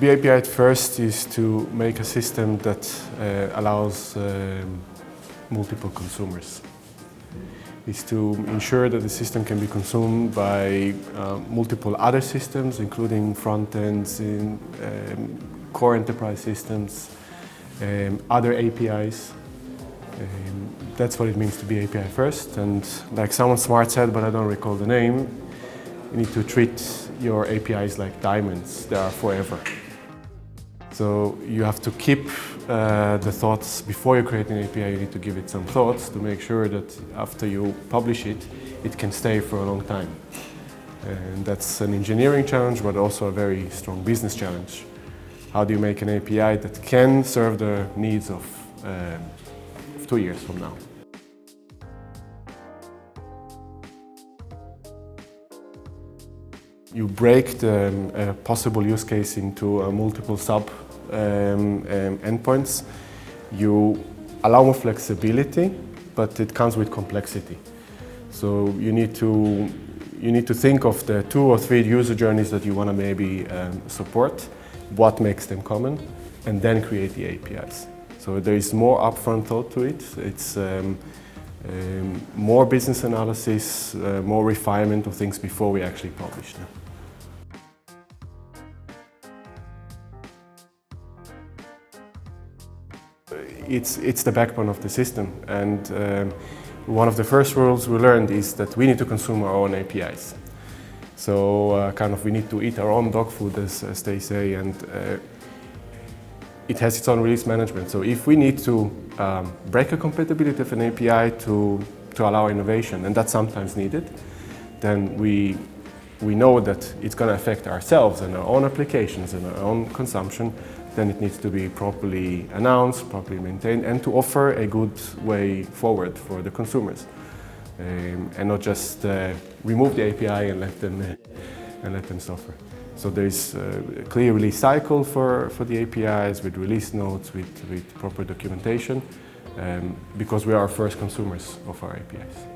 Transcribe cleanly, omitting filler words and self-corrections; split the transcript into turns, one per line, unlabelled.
be API first is to make a system that allows multiple consumers. Is to ensure that the system can be consumed by multiple other systems, including front ends, core enterprise systems, other APIs. That's what it means to be API first. And like someone smart said, but I don't recall the name, you need to treat your APIs like diamonds. They are forever. So you have to keep the thoughts before you create an API. You need to give it some thoughts to make sure that after you publish it, it can stay for a long time. And that's an engineering challenge, but also a very strong business challenge. How do you make an API that can serve the needs of 2 years from now? You break the possible use case into multiple sub endpoints. You allow more flexibility, but it comes with complexity. So you need to think of the 2 or 3 user journeys that you want to maybe support, what makes them common, and then create the APIs. So there is more upfront thought to it. It's more business analysis, more refinement of things before we actually publish them. It's the backbone of the system, and one of the first rules we learned is that we need to consume our own APIs. So we need to eat our own dog food, as they say, and it has its own release management. So if we need to break a compatibility of an API to allow innovation, and that's sometimes needed, then we know that it's going to affect ourselves and our own applications and our own consumption. Then it needs to be properly announced, properly maintained, and to offer a good way forward for the consumers, and not just remove the API and let them suffer. So there is a clear release cycle for the APIs with release notes, with proper documentation, because we are first consumers of our APIs.